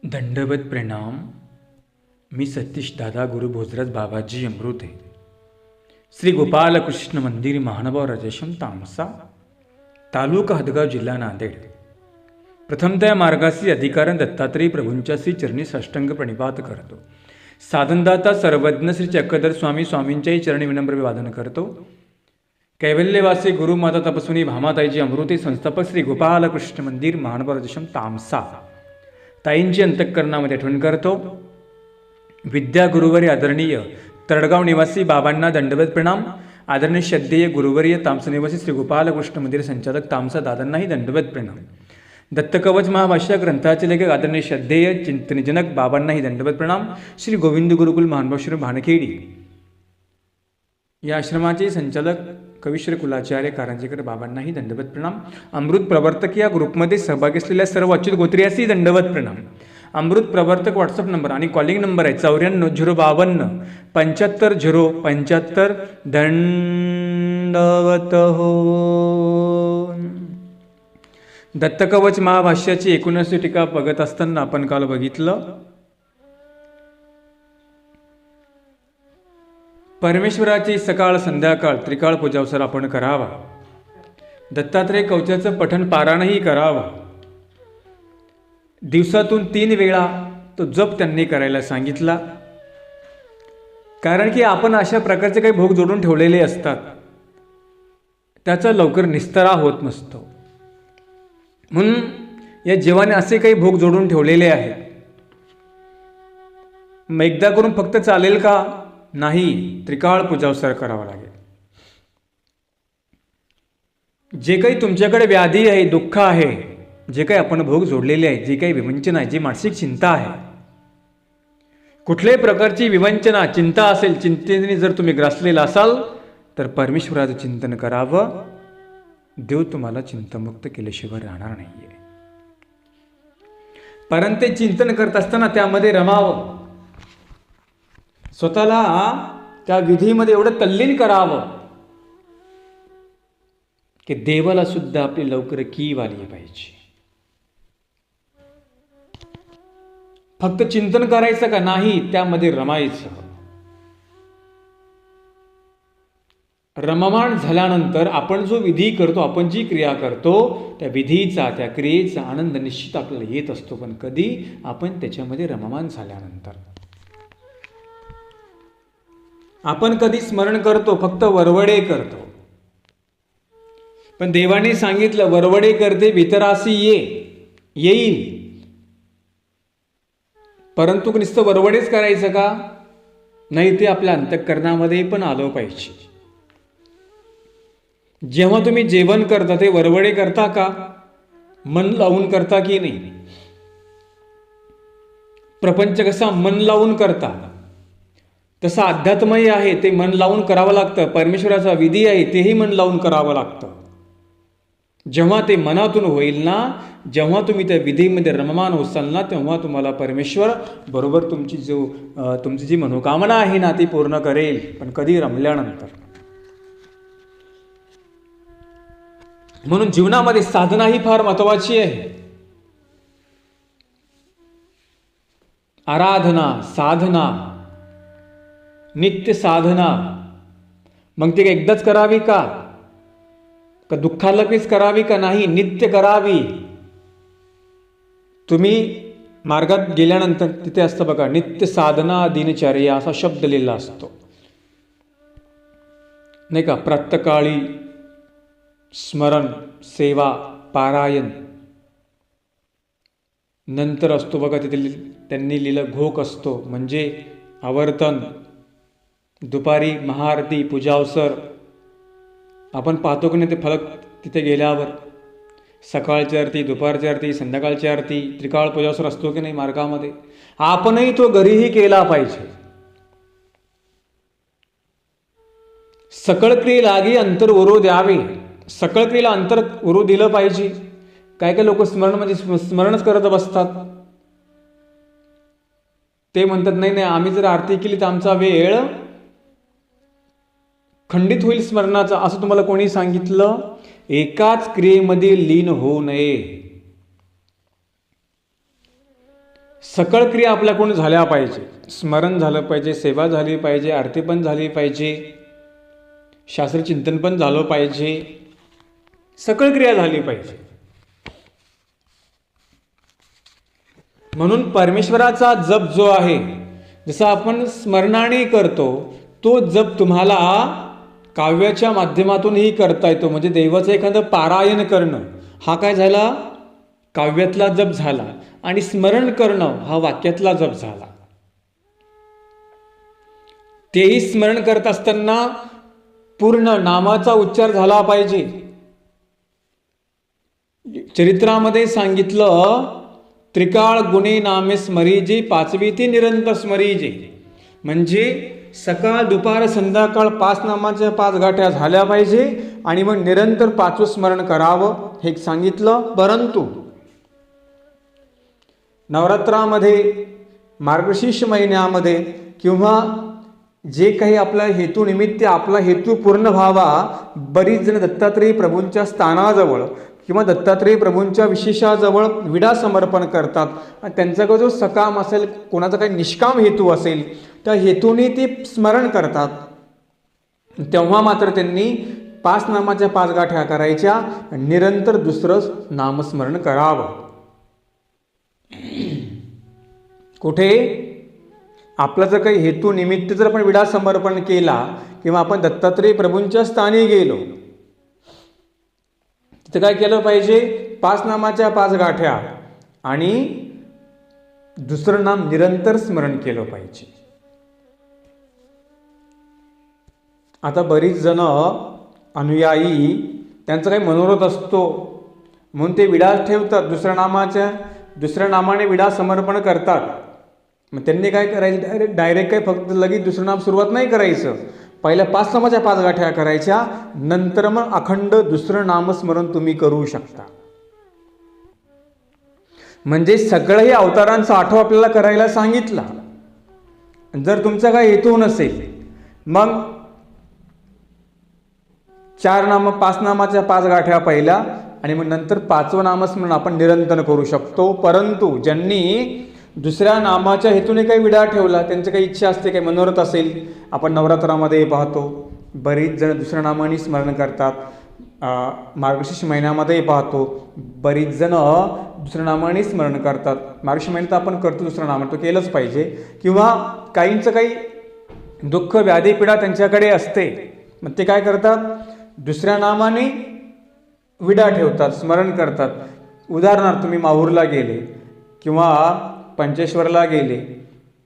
दंडवत प्रणाम. मी सतीश दादा गुरु भोजराज बाबाजी अमृत आहे. श्री गोपालकृष्ण मंदिर महानुभाव राजेशम तामसा, तालुका हदगाव, जिल्हा नांदेड. प्रथमतः मार्गासी अधिकारण दत्तात्रय प्रभूंच्या श्री चरणी साष्टांग प्रणिपात करतो. साधनदाता सर्वज्ञ श्री चक्रधर स्वामी स्वामींच्याही चरणी विनम्र अभिवादन करतो. कैवल्यवासी गुरुमाता तपस्विनी भामाताईजी अमृते संस्थापक श्री गोपालकृष्ण मंदिर महानुभाव राजेशम तामसा ताईंची अंतःकरणामध्ये आठवण करतो. विद्या गुरुवर्य आदरणीय तरडगाव निवासी बाबांना दंडवत प्रणाम. आदरणीय श्रद्धेय गुरुवर्य तामसा निवासी श्री गोपालकृष्ण मंदिर संचालक तामसा दादांनाही दंडवत प्रणाम. दत्तकवच महाभाष्य ग्रंथाचे लेखक आदरणीय श्रद्धेय चिंतनजनक बाबांनाही दंडवत प्रणाम. श्री गोविंद गुरुकुल महानुभावश्री भानखेडी या आश्रमाचे संचालक कविश्री कुलाचार्य कारंजेकर बाबांनाही दंडवत प्रणाम. अमृत प्रवर्तक या ग्रुपमध्ये सहभागी असलेल्या सर्व अच्युत गोत्रियासही दंडवत प्रणाम. अमृत प्रवर्तक व्हॉट्सअप नंबर आणि कॉलिंग नंबर आहे 94 052 75 075. दंडवत हो. दत्तकवच महाभाष्याची 19 टीका बघत असताना आपण काल बघितलं परमेश्वराची सकाळ संध्याकाळ त्रिकाळ पूजावसर आपण करावा. दत्तात्रय कवचाचं पठण पारायणही करावा. दिवसातून 3 वेळा तो जप त्यांनी करायला सांगितला. कारण की आपण अशा प्रकारचे काही भोग जोडून ठेवलेले असतात, त्याचा लवकर निस्तारा होत नसतो. म्हणून या जीवाने असे काही भोग जोडून ठेवलेले आहेत. मग एकदा करून फक्त चालेल का? नाही, त्रिकाळ पूजावसर करावा लागेल. जे काही तुमच्याकडे व्याधी आहे, दुःख आहे, जे काही आपण भोग जोडलेले आहे, जे काही विवंचना आहे, जी मानसिक चिंता आहे, कुठल्याही प्रकारची विवंचना चिंता असेल, चिंतेने जर तुम्ही ग्रासलेला असाल तर परमेश्वराचं चिंतन करावं. देव तुम्हाला चिंतामुक्त केल्याशिवाय राहणार नाहीये. परंतु ते चिंतन करत असताना त्यामध्ये रमावं, स्वतःला त्या विधीमध्ये एवढं तल्लीन करावं की देवाला सुद्धा आपली लवकर कीव आली पाहिजे. फक्त चिंतन करायचं का? नाही, त्यामध्ये रमायचं. रममाण झाल्यानंतर आपण जो विधी करतो, आपण जी क्रिया करतो, त्या विधीचा, त्या क्रियेचा आनंद निश्चित आपल्याला येत असतो. पण कधी? आपण त्याच्यामध्ये रममाण झाल्यानंतर. आपण कधी स्मरण करतो? फक्त वरवडे करतो. पण देवाने सांगितलं वरवडे करते वितरासी येईल. परंतु नुसतं वरवडेच करायचं का? नाही, ते आपल्या अंतःकरणामध्ये पण आलं पाहिजे. जेव्हा तुम्ही जेवण करता ते वरवडे करता का? मन लावून करता की नाही? प्रपंच कसा मन लावून करता, तसं अध्यात्मही आहे, ते मन लावून करावं लागतं. परमेश्वराचा विधी आहे, तेही मन लावून करावं लागतं. जेव्हा ते मनातून होईल ना, जेव्हा तुम्ही त्या विधीमध्ये रममान होसाल ना, तेव्हा तुम्हाला परमेश्वर बरोबर तुमची जी मनोकामना आहे ना, ती पूर्ण करेल. पण कधी? रमल्यानंतर. म्हणून जीवनामध्ये साधना ही फार महत्वाची आहे. आराधना, साधना, नित्य साधना. मग ती एकदाच करावी का दुःखालगेच करावी का? नाही, नित्य करावी. तुम्ही मार्गात गेल्यानंतर तिथे असतं बघा, नित्य साधना दिनचर्या असा शब्द लिहिला असतो, नाही का? प्रातःकाळी स्मरण, सेवा, पारायण. नंतर असतो बघा तिथे त्यांनी लिहिलं घोक असतो, म्हणजे आवर्तन. दुपारी महाआरती, पूजावसर. आपण पाहतो की नाही ते फलक तिथे गेल्यावर? सकाळची आरती, दुपारची आरती, संध्याकाळची आरती, त्रिकाळ पूजावसर असतो की नाही मार्गामध्ये? आपणही तो घरीही केला पाहिजे. सकळ क्रियेलागी अंतर उरू द्यावे. सकळ क्रियेला अंतर उरू दिलं पाहिजे. काय काय लोक स्मरणच करत बसतात. ते म्हणतात नाही, आम्ही जर आरती केली तर आमचा वेळ खंडित होईल स्मरणाचा. असं तुम्हाला कोणी सांगितलं? एकाच क्रियेमध्ये लीन होऊ नये. सकळ क्रिया आपल्याकडून झाल्या पाहिजे. स्मरण झालं पाहिजे, सेवा झाली पाहिजे, आरती पण झाली पाहिजे, शास्त्रचिंतन पण झालं पाहिजे, सकळ क्रिया झाली पाहिजे. म्हणून परमेश्वराचा जप जो आहे, जसं आपण स्मरणाने करतो, तो जप तुम्हाला काव्याच्या माध्यमातूनही करता येतो. म्हणजे देवाचं एखादं पारायण करणं हा काय झाला, काव्यातला जप झाला, आणि स्मरण करणं हा वाक्यातला जप झाला. तेही स्मरण करत असताना पूर्ण नामाचा उच्चार झाला पाहिजे. चरित्रामध्ये सांगितलं, त्रिकाळ गुणे नामे स्मरीजे, पाचवी ती निरंतर स्मरीजे. म्हणजे सकाळ दुपार संध्याकाळ 5 नामाच्या 5 गाठ्या झाल्या पाहिजे आणि मग निरंतर 5 स्मरण करावं हे सांगितलं. परंतु नवरात्रामध्ये, मार्गशीर्ष महिन्यामध्ये किंवा जे काही आपला हेतू निमित्त आपला हेतू पूर्ण व्हावा, बरीच जण दत्तात्रेय प्रभूंच्या स्थानाजवळ किंवा दत्तात्रेय प्रभूंच्या विशेषाजवळ विडा समर्पण करतात. आणि त्यांचा जो सकाम असेल, कोणाचा काही निष्काम हेतू असेल, त्या हेतूने ते स्मरण करतात. तेव्हा मात्र त्यांनी 5 नामाच्या 5 गाठ्या करायच्या, निरंतर दुसरं नामस्मरण करावं. कुठे आपला जर काही हेतू निमित्त जर आपण विडा समर्पण केला किंवा आपण दत्तात्रेय प्रभूंच्या स्थानी गेलो, तिथं काय केलं पाहिजे, 5 नामाच्या 5 गाठ्या आणि दुसरं नाम निरंतर स्मरण केलं पाहिजे. आता बरीच जण अनुयायी त्यांचा काही मनोरथ असतो म्हणून ते विडा ठेवतात, दुसऱ्या नामाने विडा समर्पण करतात. मग त्यांनी काय करायचं, डायरेक्ट काय फक्त लगेच दुसरं नाम सुरुवात नाही करायचं, पहिल्या 5 नामाच्या 5 गाठ्या करायच्या, नंतर मग अखंड दुसरं नामस्मरण तुम्ही करू शकता. म्हणजे सगळंही अवतारांचा आठव आपल्याला करायला सांगितला. जर तुमचा काय हेतू नसेल, मग 5 नामाच्या 5 गाठ्या पहिल्या आणि मग नंतर 5वं नामस्मरण आपण निरंतर करू शकतो. परंतु ज्यांनी दुसऱ्या नामाच्या हेतूने काही विडा ठेवला, त्यांची काही इच्छा असते, काही मनोरथ असेल, आपण नवरात्रामध्ये पाहतो बरीच जण दुसऱ्या नामाने स्मरण करतात, मार्गशीर्ष महिन्यामध्ये पाहतो बरीच जण दुसऱ्या नामाने स्मरण करतात. मार्गशीर्ष महिन्यात आपण करतो दुसरं नाम, तो केलंच पाहिजे. किंवा काहींचं काही दुःख व्याधी पीडा त्यांच्याकडे असते, मग ते काय करतात, दुसऱ्या नामाने विडा ठेवतात, स्मरण करतात. उदाहरणार्थ तुम्ही माहूरला गेले किंवा पंचेश्वरला गेले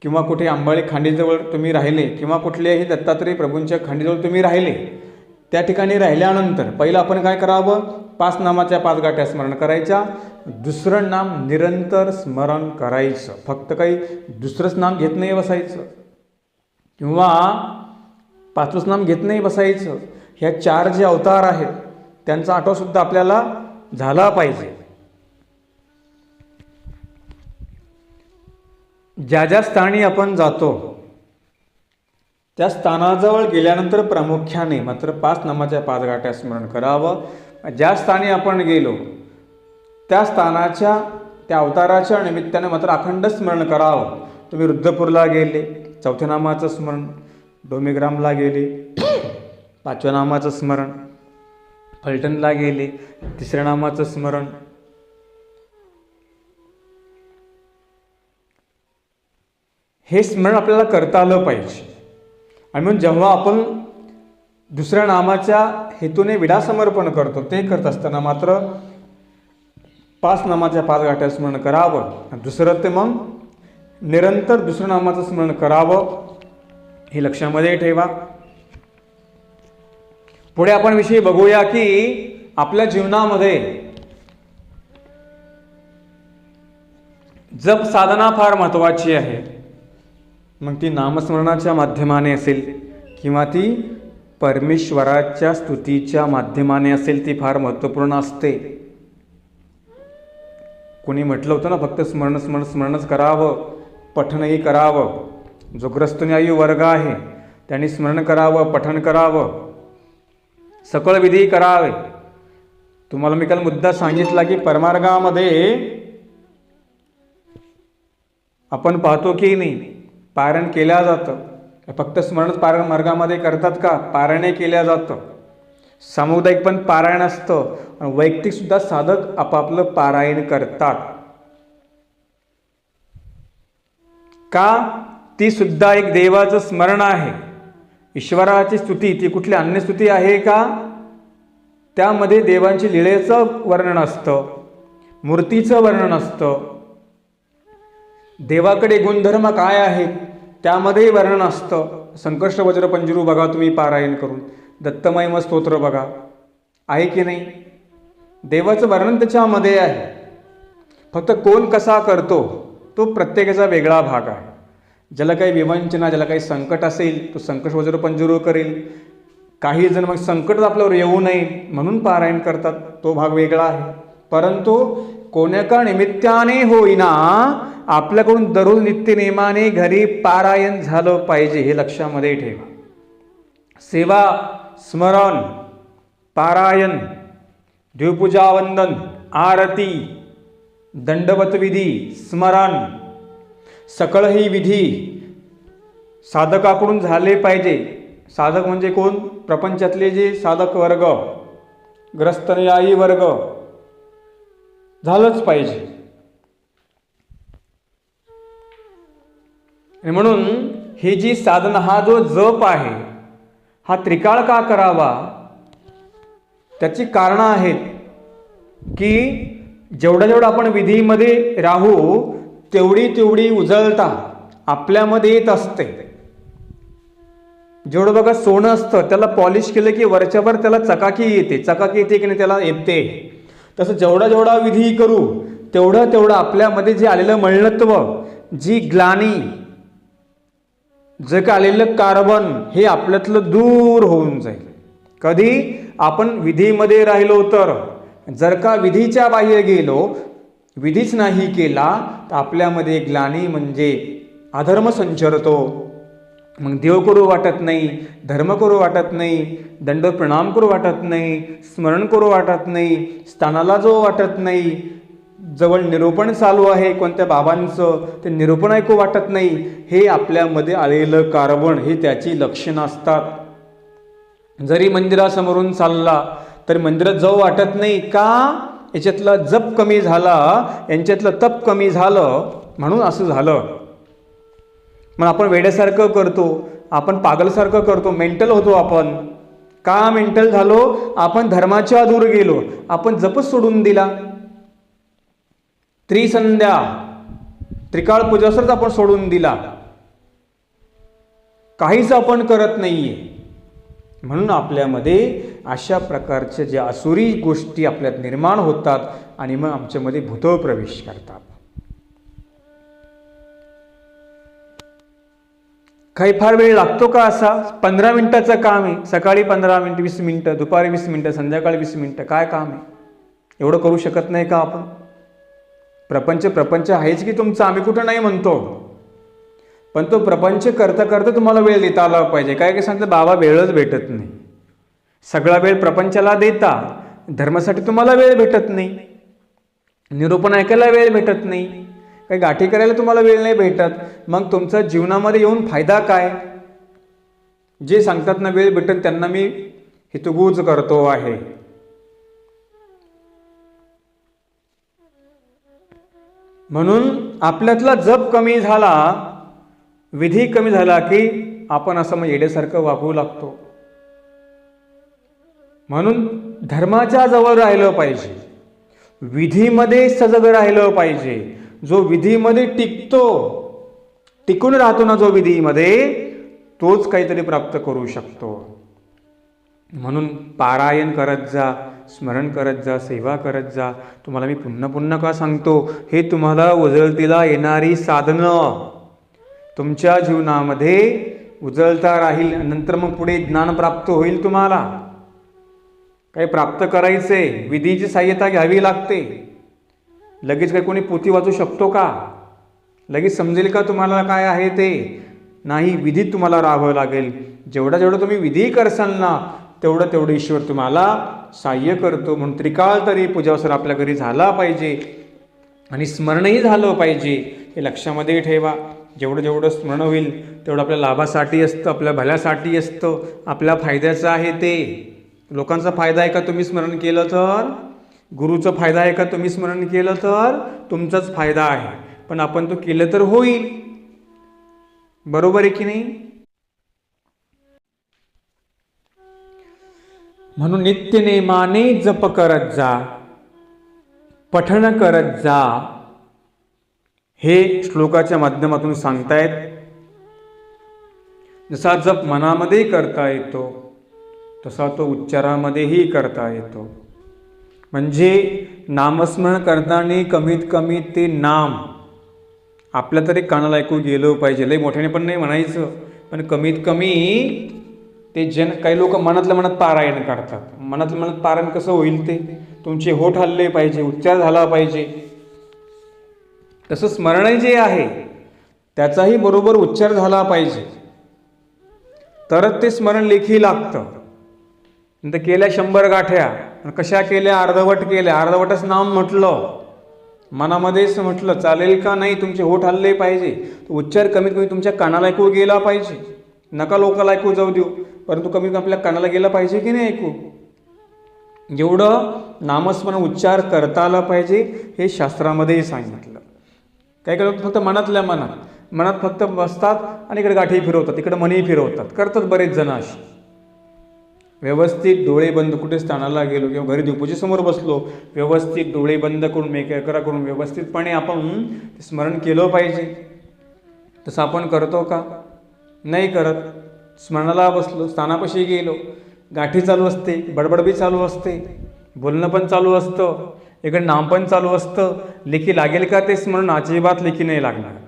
किंवा कुठे अंबाळी खांडीजवळ तुम्ही राहिले किंवा कुठल्याही दत्तात्रेय प्रभूंच्या खांडीजवळ तुम्ही राहिले, त्या ठिकाणी राहिल्यानंतर पहिलं आपण काय करावं, 5 नामाच्या 5 गाठ्या स्मरण करायच्या, दुसरं नाम निरंतर स्मरण करायचं. फक्त काही दुसरंच नाम घेत नाही बसायचं किंवा 5वंच नाम घेत नाही बसायचं. ह्या 4 जे अवतार आहेत त्यांचा आठवसुद्धा आपल्याला झाला पाहिजे. ज्या ज्या स्थानी आपण जातो त्या स्थानाजवळ गेल्यानंतर प्रामुख्याने मात्र 5 नामाच्या 5 गाठ्या स्मरण करावं. ज्या स्थानी आपण गेलो त्या स्थानाच्या, त्या अवताराच्या निमित्ताने मात्र अखंड स्मरण करावं. तुम्ही रुद्रपूरला गेले, 4थ्या नामाचं स्मरण, डोमेग्रामला गेले 5व्या नामाचं स्मरण, फलटणला गेले 3ऱ्या नामाचं स्मरण. हे स्मरण आपल्याला करता आलं पाहिजे. आणि म्हणून जेव्हा आपण दुसऱ्या नामाच्या हेतूने विडा समर्पण करतो, ते करत असताना मात्र 5 नामाच्या 5 गाठ्या स्मरण करावं. दुसरं ते मग निरंतर दुसऱ्या नामाचं स्मरण करावं, हे लक्षामध्ये ठेवा. पुढे आपण विषय बघूया की आपल्या जीवनामध्ये जप साधना फार महत्त्वाची आहे. मग ती नामस्मरणाच्या माध्यमाने असेल किंवा ती परमेश्वराच्या स्तुतीच्या माध्यमाने असेल, ती फार महत्त्वपूर्ण असते. कोणी म्हटलं होतं ना, फक्त स्मरणच करावं, पठणही करावं. जो ग्रस्तन्यायी वर्ग आहे त्यांनी स्मरण करावं, पठण करावं, सकळ विधी करावे. तुम्हाला मी काल मुद्दा सांगितला की परमार्गामध्ये आपण पाहतो की नाही, पारायण केल्या जातं. फक्त स्मरण पारायण मार्गामध्ये करतात का? पारायणे केल्या जातं. सामुदायिक पण पारायण असतं, वैयक्तिक सुद्धा साधक आपापलं पारायण करतात. का? ती सुद्धा एक देवाचं स्मरण आहे. ईश्वराची स्तुती ती कुठली अन्य स्तुती आहे का? त्यामध्ये देवांची लीळेचं वर्णन असतं, मूर्तीचं वर्णन असतं, देवाकडे गुणधर्म काय आहेत त्यामध्ये वर्णन असतं. संकष्ट वज्र पंजरू बघा तुम्ही पारायण करून, दत्तमहिम स्तोत्र बघा, आहे की नाही? देवाचं वर्णन त्याच्यामध्ये आहे. फक्त कोण कसा करतो तो प्रत्येकाचा वेगळा भाग आहे. ज्याला काही विवंचना, ज्याला काही संकट असेल तो संकट वज्र पंजरू करेल. काही जण मग संकट आपल्यावर येऊ नये म्हणून पारायण करतात, तो भाग वेगळा आहे. परंतु कोणत्या निमित्ताने होईना आपल्याकडून दररोज नित्यनेमाने घरी पारायण झालं पाहिजे, हे लक्षामध्ये ठेवा. सेवा, स्मरण, पारायण, देवपूजा, वंदन, आरती, दंडवत विधी, स्मरण, सकळ ही विधी साधकाकडून झाले पाहिजे. साधक म्हणजे कोण? प्रपंचातले जे साधक वर्ग, ग्रस्तनुयायी वर्ग, झालंच पाहिजे. आणि म्हणून ही जी साधना, हा जो जप आहे हा त्रिकाळ का करावा? त्याची कारणं आहेत की जेवढा आपण विधीमध्ये राहू तेवढी उजळता आपल्यामध्ये येत असते. जेवढं बघा सोनं असतं त्याला पॉलिश केलं की वरच्यावर त्याला चकाकी येते की नाही त्याला येते. तसं जेवढा विधी करू तेवढं आपल्यामध्ये जे आलेलं मळणत्व, जी ग्लानी, जे का आलेलं कार्बन हे आपल्यातलं दूर होऊन जाईल. कधी? आपण विधीमध्ये राहिलो तर. जर का विधीच्या बाहेर गेलो, विधीच नाही केला तर आपल्यामध्ये ग्लानी म्हणजे अधर्म संचरतो. मग देव करू वाटत नाही, धर्म करू वाटत नाही, दंड प्रणाम करू वाटत नाही, स्मरण करू वाटत नाही, स्थानाला जो वाटत नाही, जवळ निरूपण चालू आहे कोणत्या बाबांचं ते निरूपण ऐकू वाटत नाही. हे आपल्यामध्ये आलेलं कार्बन, हे त्याची लक्षणं असतात. जरी मंदिरासमोरून चालला तर मंदिरात जाऊ वाटत नाही. का? याच्यातला जप कमी झाला, यांच्यातलं तप कमी झालं म्हणून असं झालं. मग आपण वेड्यासारखं करतो, आपण पागलसारखं करतो, मेंटल होतो आपण. का मेंटल झालो? आपण धर्माच्या दूर गेलो, आपण जपच सोडून दिला. त्रिसंध्या, त्रिकाळ पूजासच आपण सोडून दिला, काहीच आपण करत नाहीये. म्हणून आपल्यामध्ये अशा प्रकारच्या ज्या आसुरी गोष्टी आपल्यात निर्माण होतात आणि मग आमच्यामध्ये भूतळ प्रवेश करतात. काही फार वेळ लागतो का? असा 15 मिनिटाचं काम आहे. सकाळी 15 मिनिट, 20 मिनिटं, दुपारी 20 मिनिटं, संध्याकाळी 20 मिनिटं, काय काम आहे? एवढं करू शकत नाही का आपण? प्रपंच आहेच की तुमचा, आम्ही कुठं नाही म्हणतो, पण तो प्रपंच करता तुम्हाला वेळ देता आला पाहिजे. काय सांगतं बाबा, वेळच भेटत नाही. सगळा वेळ प्रपंचाला देता, धर्मासाठी तुम्हाला वेळ भेटत नाही, निरूपण ऐकायला वेळ भेटत नाही, काही गाठी करायला तुम्हाला वेळ नाही भेटत. मग तुमच्या जीवनामध्ये येऊन फायदा काय? जे सांगतात ना वेळ भेटत त्यांना मी हितगुज करतो आहे. म्हणून आपल्यातला जप कमी झाला, विधी कमी झाला की आपण असं मग येड्यासारखं वागू लागतो. म्हणून धर्माच्या जवळ राहिलं पाहिजे, विधीमध्ये सजग राहिलं पाहिजे. जो विधीमध्ये टिकून राहतो ना जो विधीमध्ये, तोच काहीतरी प्राप्त करू शकतो. म्हणून पारायण करत जा, स्मरण करत जा, सेवा करत जा. तुम्हाला मी पुन्हा का सांगतो, हे तुम्हाला उजळतीला येणारी साधनं तुमच्या जीवनामध्ये उजळता राहील. नंतर मग पुढे ज्ञान प्राप्त होईल. तुम्हाला काही प्राप्त करायचे, विधीची सहाय्यता घ्यावी लागते. लगेच काही कोणी पोथी वाचू शकतो का? लगेच समजेल का तुम्हाला काय आहे ते? नाही, विधीत तुम्हाला राहावं लागेल. जेवढं तुम्ही विधी करसाल ना तेवढं ईश्वर तुम्हाला सहाय्य करतो. म्हणून त्रिकाळ तरी पूजावसर आपल्या घरी झाला पाहिजे आणि स्मरणही झालं पाहिजे. हे लक्षामध्ये ठेवा. जेवढं जेवढं स्मरण होईल तेवढं आपल्या लाभासाठी असतं, आपल्या भल्यासाठी असतं, आपल्या फायद्याचं आहे ते. लोकांचा फायदा आहे का तुम्ही स्मरण केलं तर? गुरुचा फायदा आहे का तुम्ही स्मरण केलं तर? तुमचाच फायदा आहे. पण आपण तो केलं तर होईल. बरोबर आहे की नाही? म्हणून नित्य नेमाने जप करत जा, पठण करत जा, हे श्लोकाच्या माध्यमातून सांगतायत. जसा जप मनामध्ये करता येतो तसा तो उच्चारामध्येही करता येतो. म्हणजे नामस्मरण करताना कमीत कमी ते नाम आपल्या तरी कानाला ऐकू गेलं पाहिजे. लई मोठ्याने पण नाही म्हणायचं, पण कमीत कमी ते काही लोक मनातल्या मनात पारायण करतात. मनातल्या मनात पारायण कसं होईल? ते तुमचे होठ हलले पाहिजे, उच्चार झाला पाहिजे. तसं स्मरण जे आहे त्याचाही बरोबर उच्चार झाला पाहिजे, तरच ते स्मरण लेखी लागतं. नंतर केल्या 100 गाठ्या, कशा केल्या? अर्धवट केल्या. अर्धवटच नाम म्हटलं, मनामध्येच म्हटलं, चालेल का? नाही. तुमचे होठ हलले पाहिजे, उच्चार कमीत कमी तुमच्या कानाला ऐकू गेला पाहिजे. नका लोकांना ऐकू जाऊ देऊ, परंतु कमीत कमी आपल्या कानाला गेला पाहिजे की नाही ऐकू? जेवढं नामस्मरण उच्चार करता आला पाहिजे हे शास्त्रामध्येही सांगितलं. काही काही लोक फक्त मनातल्या मनात फक्त बसतात आणि इकडे गाठी फिरवतात, इकडे मनही फिरवतात, करतात बरेच जण अशी. व्यवस्थित डोळे बंद, कुठे स्थानाला गेलो किंवा घरी देवपूजेसमोर बसलो, व्यवस्थित डोळे बंद करून मेकरा करून व्यवस्थितपणे आपण स्मरण केलं पाहिजे. तसं आपण करतो का? नाही करत. स्मरणाला बसलो, स्थानापाशी गेलो, गाठी चालू असते, बडबड बी चालू असते, बोलणं पण चालू असतं, इकडे नाम पण चालू असतं. लेखी लागेल का ते स्मरण? अजिबात लेखी नाही लागणार.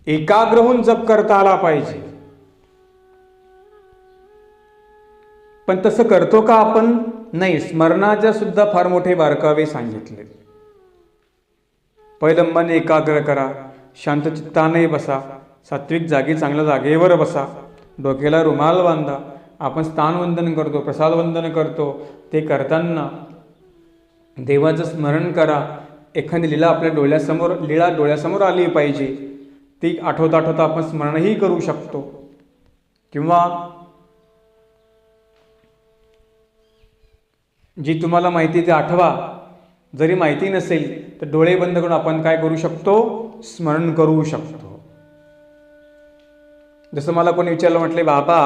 एकाग्र होऊन जप करता आला पाहिजे. पण तसं करतो का आपण? नाही. स्मरणाच्या सुद्धा फार मोठे बारकावे सांगितले. पहिलं मन एकाग्र करा, शांत चित्ताने बसा, सात्विक जागी चांगल्या जागेवर बसा, डोक्याला रुमाल बांधा. आपण स्थानवंदन करतो, प्रसादवंदन करतो, ते करताना देवाचं स्मरण करा. एखादी लीला आपल्या डोळ्यासमोर आली पाहिजे, ती आठवता आठवता आपण स्मरणही करू शकतो. किंवा जी तुम्हाला माहिती ती आठवा, जरी माहिती नसेल तर डोळे बंद करून आपण काय करू शकतो? स्मरण करू शकतो. जसं मला कोणी विचारलं, म्हटले बाबा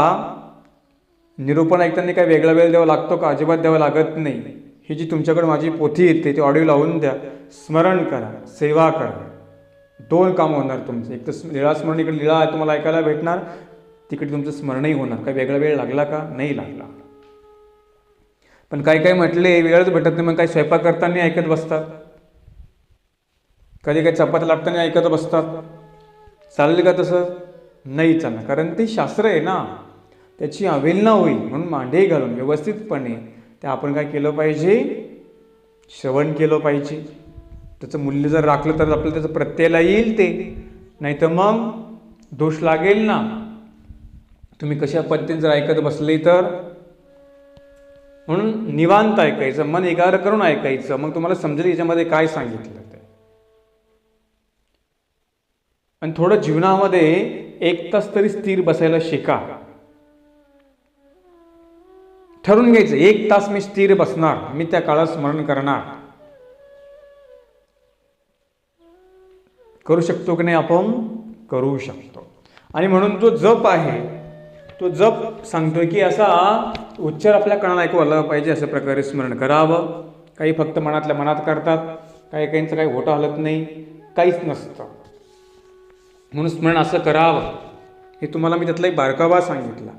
निरूपण ऐकताना काय वेगळा वेळ द्यावा लागतो का? अजिबात द्यावा लागत नाही. ही जी तुमच्याकडे माझी पोथी येते ती ऑडिओ लावून द्या, स्मरण करा, सेवा करा. 2 कामं होणार तुमचं. एक तर लीळा स्मरण, इकडे लीळा तुम्हाला ऐकायला भेटणार, तिकडे तुमचं स्मरणही होणार. काय वेगळा वेळ लागला का? नाही लागला. पण काही म्हटले वेळच भेटत नाही, मग काही स्वयंपाक करताना ऐकत बसतात, कधी काही चपात्या लाटताना ऐकत बसतात. चालेल का तसं? नाही चालणार. कारण ते शास्त्र आहे ना, त्याची अवहेलना होईल. म्हणून मांडे घालून व्यवस्थितपणे ते आपण काय केलं पाहिजे? श्रवण केलं पाहिजे. त्याचं मूल्य जर राखलं तर आपल्याला त्याचं प्रत्ययाला येईल ते, नाही तर मग दोष लागेल ना. तुम्ही कशा पद्धतीने जर ऐकत बसले तर. म्हणून निवांत ऐकायचं, मन एकाग्र करून ऐकायचं, मग तुम्हाला समजेल याच्यामध्ये काय सांगितलं ते. आणि थोडं जीवनामध्ये 1 तास तरी स्थिर बसायला शिका. ठरवून घ्यायचं, 1 तास मी स्थिर बसणार, मी त्या काळात स्मरण करणार. करू शकतो की नाही? आपण करू शकतो. आणि म्हणून तो जप आहे, तो जप सांगतोय की असा उच्चार आपल्या कानाला ऐकू आला पाहिजे, अशा प्रकारे स्मरण करावं. काही फक्त मनातल्या मनात करतात, काहींचं काही होता हलत नाही, काहीच नसतं. म्हणून स्मरण असं करावं. हे तुम्हाला मी त्यातला एक बारकावा सांगितला.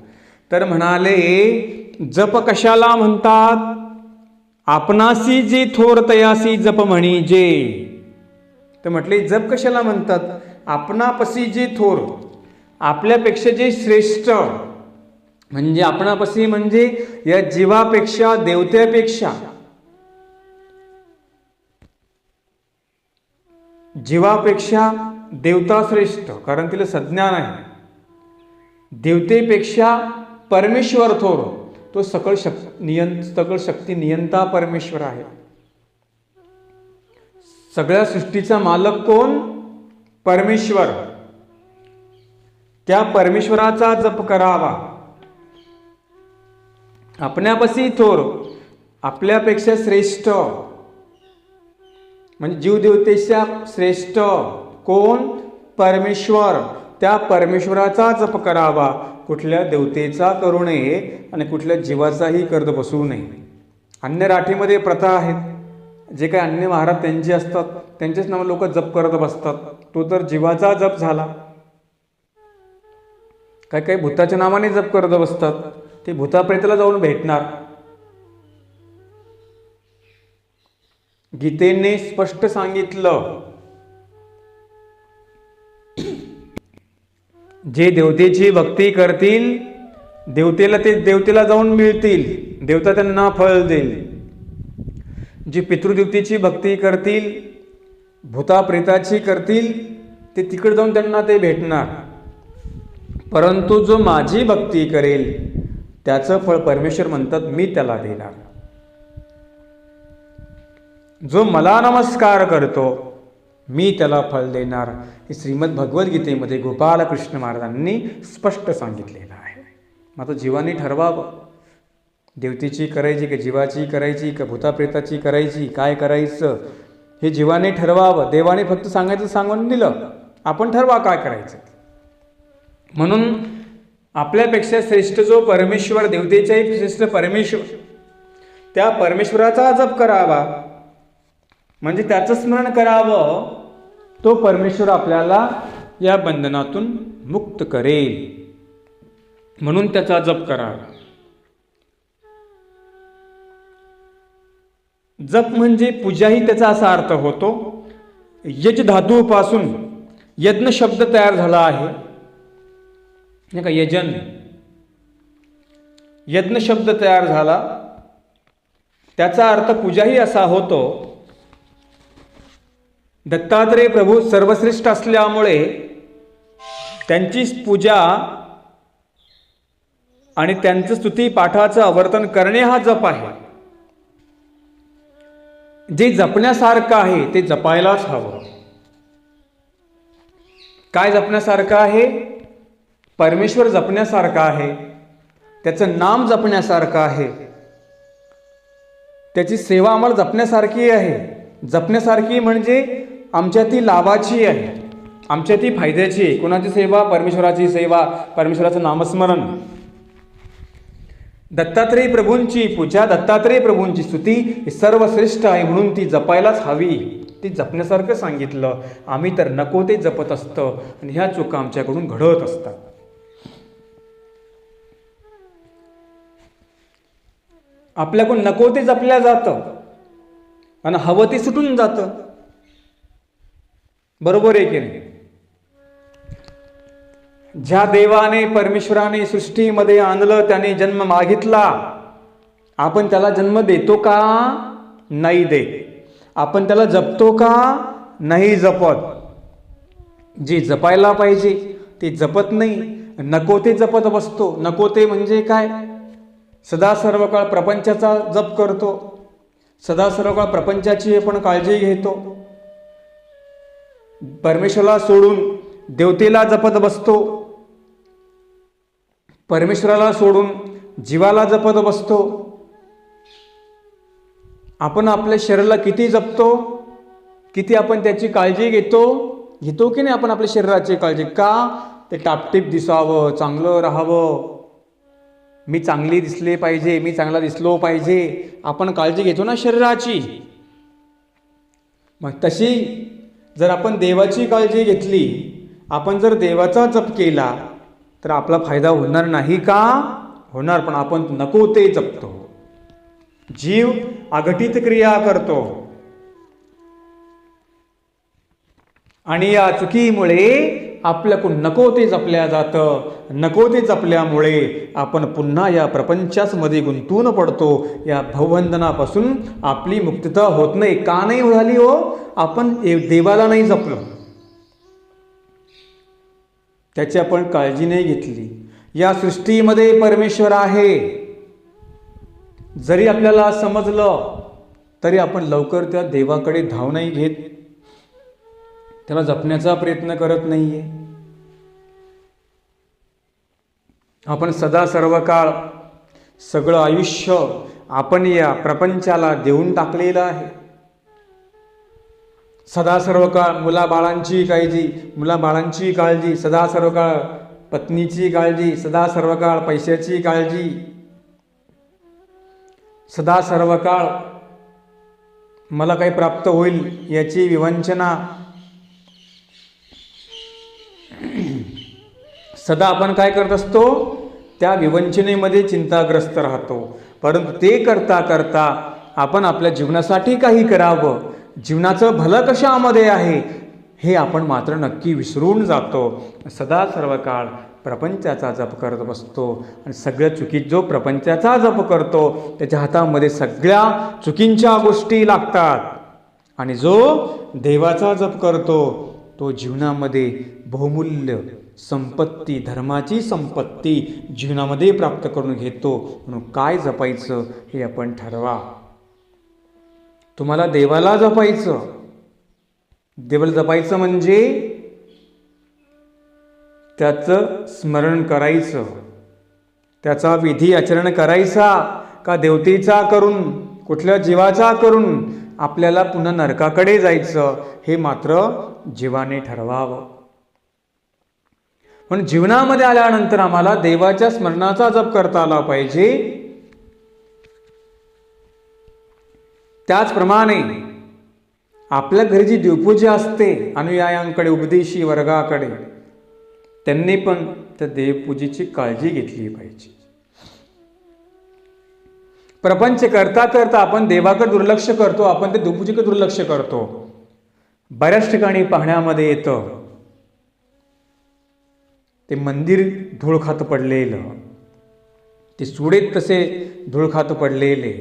तर म्हणाले, जप कशाला म्हणतात? आपणासी जे थोर तयासी जप म्हणीजे. तर म्हटले जप कशाला म्हणतात? आपणापसी जे थोर, आपल्यापेक्षा जे श्रेष्ठ, म्हणजे आपणापसी म्हणजे या जीवापेक्षा, देवतेपेक्षा, जीवापेक्षा देवता श्रेष्ठ, कारण तिला सज्ञान आहे. देवतेपेक्षा परमेश्वर थोर, तो सकळ शक्ती नियंता परमेश्वर आहे. सगळ्या सृष्टीचा मालक कोण? परमेश्वर, त्या परमेश्वराचा जप करावा. आपल्यापाशी थोर, आपल्यापेक्षा श्रेष्ठ, म्हणजे जीवदेवतेच्या श्रेष्ठ कोण? परमेश्वर. त्या परमेश्वराचा जप करावा. कुठल्या देवतेचा करू नये आणि कुठल्या जीवाचाही करत बसू नये. अन्य राठीमध्ये प्रथा आहेत, जे काही अन्य महाराज त्यांचे असतात त्यांचेच नाव लोक जप करत बसतात. तो तर जीवाचा जप झाला. काही काही भूताच्या नावाने जप करत बसतात, ते भूताप्रेताला जाऊन भेटणार. गीतेने स्पष्ट सांगितलं, जे देवतेची भक्ती करतील देवतेला ते देवतेला जाऊन मिळतील, देवता त्यांना फळ देईल. जी पितृदेवतेची भक्ती करतील, भूताप्रेताची करतील, ते तिकडे जाऊन त्यांना ते भेटणार. परंतु जो माझी भक्ती करेल त्याचं फळ परमेश्वर म्हणतात मी त्याला देणार. जो मला नमस्कार करतो मी त्याला फळ देणार. हे श्रीमद भगवद्गीतेमध्ये गोपालकृष्ण महाराजांनी स्पष्ट सांगितलेलं आहे. मात्र जीवाने ठरवावं, देवतेची करायची का जीवाची करायची का भूताप्रेताची करायची, काय करायचं हे जीवाने ठरवावं. देवाने फक्त सांगायचं सांगून दिलं, आपण ठरवा काय करायचं. म्हणून आपल्यापेक्षा श्रेष्ठ जो परमेश्वर, देवतेच्याही श्रेष्ठ परमेश्वर, त्या परमेश्वराचा जप करावा, म्हणजे त्याचं स्मरण करावं. तो परमेश्वर आपल्याला या बंधनातून मुक्त करेल, म्हणून त्याचा जप करावा. जप म्हणजे पूजाही त्याचा असा अर्थ होतो. यज धातूपासून यज्ञ शब्द तयार झाला आहे, नाही का, यजन, यज्ञ शब्द तयार झाला. त्याचा अर्थ पूजाही असा होतो. दत्तात्रेय प्रभू सर्वश्रेष्ठ असल्यामुळे त्यांची पूजा आणि त्यांचं स्तुती पाठाचं आवर्तन करणे हा जप आहे. जे जपण्यासारखं आहे ते जपायलाच हवं. काय जपण्यासारखं आहे? परमेश्वर जपण्यासारखं आहे, त्याचं नाम जपण्यासारखं आहे, त्याची सेवा आम्हाला जपण्यासारखी आहे. जपण्यासारखी म्हणजे आमच्या ती लाभाची आहे, आमच्या ती फायद्याची आहे. कोणाची सेवा? परमेश्वराची सेवा, परमेश्वराचं नामस्मरण. दत्तात्रेय प्रभूंची पूजा, दत्तात्रेय प्रभूंची स्तुती ही सर्वश्रेष्ठ आहे, म्हणून ती जपायलाच हवी. ती जपण्यासारखं सांगितलं. आम्ही तर नको ते जपत असतो आणि ह्या चुका आमच्याकडून घडत असतात. आपल्याकडून नको ते जपल्या जातं आणि हवं ते सुटून जातं. बरोबर आहे की नाही? ज्या देवाने, परमेश्वराने सृष्टीमध्ये आणलं, त्याने जन्म मागितला, आपण त्याला जन्म देतो का? नाही देत. आपण त्याला जपतो का? नाही जपत. जे जपायला पाहिजे ते जपत नाही, नको ते जपत बसतो. नको ते म्हणजे काय? सदा सर्व काळ प्रपंचाचा जप करतो, सदा सर्व काळ प्रपंचाची आपण काळजी घेतो. परमेश्वराला सोडून देवतेला जपत बसतो, परमेश्वराला सोडून जीवाला जपत बसतो. आपण आपल्या शरीराला किती जपतो, किती आपण त्याची काळजी घेतो की नाही? आपण आपल्या शरीराची काळजी का? ते टापटीप दिसावं, चांगलं राहावं, मी चांगली दिसले पाहिजे, मी चांगला दिसलो पाहिजे, आपण काळजी घेतो ना शरीराची. मग तशी जर आपण देवाची काळजी घेतली, आपण जर देवाचा जप केला तर आपला फायदा होणार नाही का? होणार. पण आपण नको ते जपतो. जीव अघटित क्रिया करतो आणि या चुकीमुळे आपल्याकडून नको ते जपल्या जातं. नको ते जपल्यामुळे आपण पुन्हा या प्रपंचामध्ये गुंतून पडतो. या भवबंधनापासून आपली मुक्तता होत नाही. का नाही झाली हो? आपण देवाला नाही जपलो, त्याची आपण काळजी नाही घेतली. या सृष्टीमध्ये परमेश्वर आहे जरी आपल्याला समजलं तरी आपण लवकर त्या देवाकडे धाव नाही घेत, त्याला जपण्याचा प्रयत्न करत नाहीये. आपण सदा सर्व काळ सगळं आयुष्य आपण या प्रपंचाला देऊन टाकलेलं आहे. सदा सर्व काळ मुलाबाळांची काळजी, सदा सर्व काळ पत्नीची काळजी, सदा सर्व काळ पैशाची काळजी, सदा सर्व काळ मला काही प्राप्त होईल याची विवंचना. सदा आपण काय करत असतो? त्या विवंचनेमध्ये चिंताग्रस्त राहतो. परंतु ते करता करता आपण आपल्या जीवनासाठी काही करावं, जीवनाचं भलं कशामध्ये आहे हे आपण मात्र नक्की विसरून जातो. सदा सर्व काळ प्रपंचाचा जप करत बसतो आणि सगळ्या चुकीत जो प्रपंचाचा जप करतो त्याच्या हातामध्ये सगळ्या चुकींच्या गोष्टी लागतात. आणि जो देवाचा जप करतो तो जीवनामध्ये बहुमूल्य संपत्ती, धर्माची संपत्ती जीवनामध्ये प्राप्त करून घेतो. म्हणून काय जपायचं हे आपण ठरवा. तुम्हाला देवाला जपायचं. देवाला जपायचं म्हणजे त्याचं स्मरण करायचं, त्याचा विधी आचरण करायचा का देवतेचा करून, कुठल्या जीवाचा करून आपल्याला पुन्हा नरकाकडे जायचं हे मात्र जीवाने ठरवावं. पण जीवनामध्ये आल्यानंतर आम्हाला देवाच्या स्मरणाचा जप करता आला पाहिजे. त्याचप्रमाणे आपल्या घरी जी देवपूजा असते अनुयायांकडे, उपदेशी वर्गाकडे, त्यांनी पण त्या देवपूजेची काळजी घेतली पाहिजे. प्रपंच करता करता आपण देवाकडे दुर्लक्ष करतो, आपण ते देवपूजेकडे दुर्लक्ष करतो. बऱ्याच ठिकाणी पाहण्यामध्ये येतं ते मंदिर धूळ खात पडलेलं, ते सुडेत तसे धूळ खात पडलेले,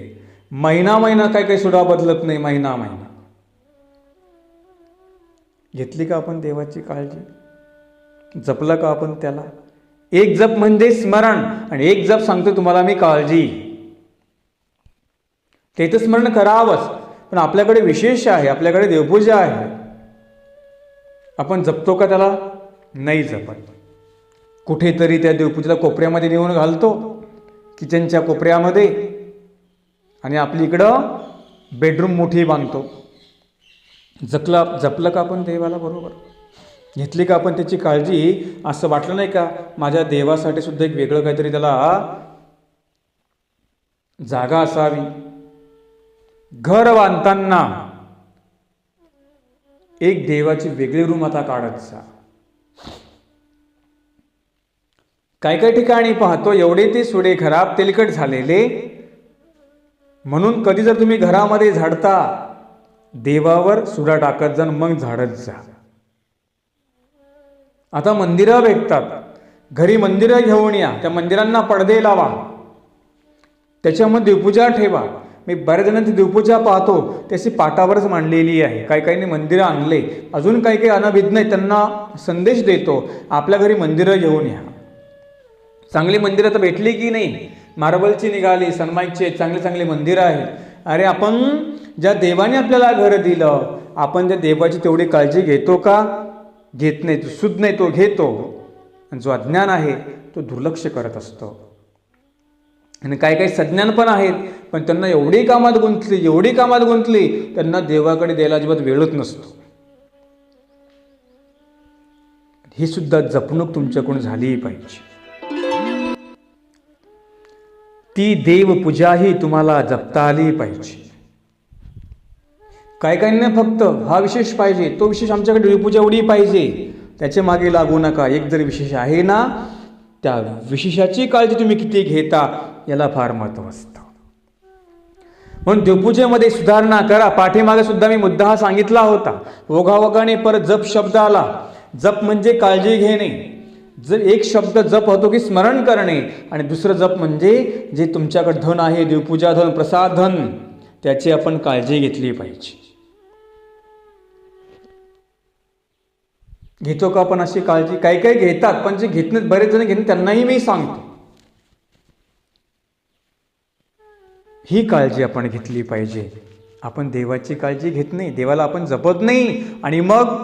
महिना काही सुद्धा बदलत नाही. महिना घेतली का आपण देवाची काळजी? जपलं का आपण त्याला? एक जप म्हणजे स्मरण आणि एक जप सांगतो तुम्हाला मी काळजी. ते तर स्मरण करावंच, पण आपल्याकडे विशेष आहे, आपल्याकडे देवपूजा आहे. आपण जपतो का त्याला? नाही जपत. कुठेतरी त्या देवपूजेला कोपऱ्यामध्ये नेऊन घालतो, किचनच्या कोपऱ्यामध्ये, आणि आपली इकडं बेडरूम मोठी बांधतो. जपलं का आपण देवाला? बरोबर घेतली का आपण त्याची काळजी? असं वाटलं नाही का माझ्या देवासाठी सुद्धा एक वेगळं काहीतरी त्याला जागा असावी? घर बांधताना एक देवाची वेगळी रूम आता काढत जा. काही ठिकाणी पाहतो एवढे ते सुडे खराब तेलकट झालेले, म्हणून कधी जर तुम्ही घरामध्ये झाडता देवावर सुडा टाकत जा, मग झाडत जा. आता मंदिरं भेटतात, घरी मंदिरं घेऊन या, त्या मंदिरांना पडदे लावा, त्याच्यामध्ये देवपूजा ठेवा. मी बऱ्याच जणांची देवपूजा पाहतो त्याची पाटावरच मांडलेली आहे. काही मंदिरं आणले, अजून काही अनभिज्ञ नाही, त्यांना संदेश देतो आपल्या घरी मंदिरं घेऊन या. चांगली मंदिरं तर भेटली की नाही? मार्बलची निघाली, सनमाईकची चांगली मंदिरं आहेत. अरे आपण ज्या देवाने आपल्याला घर दिलं, आपण त्या देवाची तेवढी काळजी घेतो का? घेत नाही. सुद्ध नाही तो घेतो, आणि जो अज्ञान आहे तो दुर्लक्ष करत असतो. आणि काही सज्ञान पण आहेत, पण त्यांना एवढी कामात गुंतली त्यांना देवाकडे द्यायला अजिबात वेळच नसतो. ही सुद्धा जपणूक तुमच्याकडून झाली पाहिजे. ती देवपूजाही तुम्हाला जपता आली पाहिजे. काहींना फक्त हा विशेष पाहिजे, तो विशेष आमच्याकडे देवपूजा एवढी पाहिजे, त्याच्या मागे लागू नका. एक जर विशेष आहे ना, त्या विशेषाची काळजी तुम्ही किती घेता याला फार महत्त्व असतं. म्हणून देवपूजेमध्ये सुधारणा करा. पाठीमागे सुद्धा मी मुद्दा हा सांगितला होता. ओघाओघाने परत जप शब्द आला. जप म्हणजे काळजी घेणे. जर एक शब्द जप होतो की स्मरण करणे, आणि दुसरं जप म्हणजे जे तुमच्याकडे धन आहे, देवपूजा धन, प्रसाद धन, त्याची आपण काळजी घेतली पाहिजे. घेतो का आपण अशी काळजी? काही घेतात, पण जे घेत नाहीत, बरेच जण घेत, त्यांनाही मी सांगतो ही काळजी आपण घेतली पाहिजे. आपण देवाची काळजी घेत नाही, देवाला आपण जपत नाही, आणि मग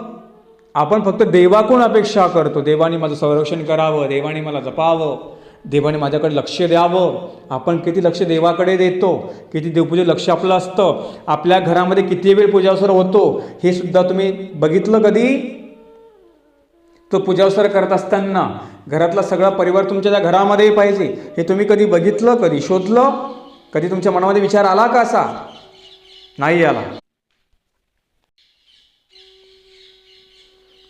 आपण फक्त देवाकडून अपेक्षा करतो, देवाने माझं संरक्षण करावं, देवाने मला जपावं, देवाने माझ्याकडे लक्ष द्यावं. आपण किती लक्ष देवाकडे देतो, किती देवपूजे लक्ष आपलं असतं, आपल्या घरामध्ये किती वेळ पूजावसर होतो हे सुद्धा तुम्ही बघितलं कधी? तो पूजावसर करत असताना घरातला सगळा परिवार तुमच्या त्या घरामध्ये पाहिजे हे तुम्ही कधी बघितलं, कधी शोधलं, कधी तुमच्या मनामध्ये विचार आला का? असा नाही आला.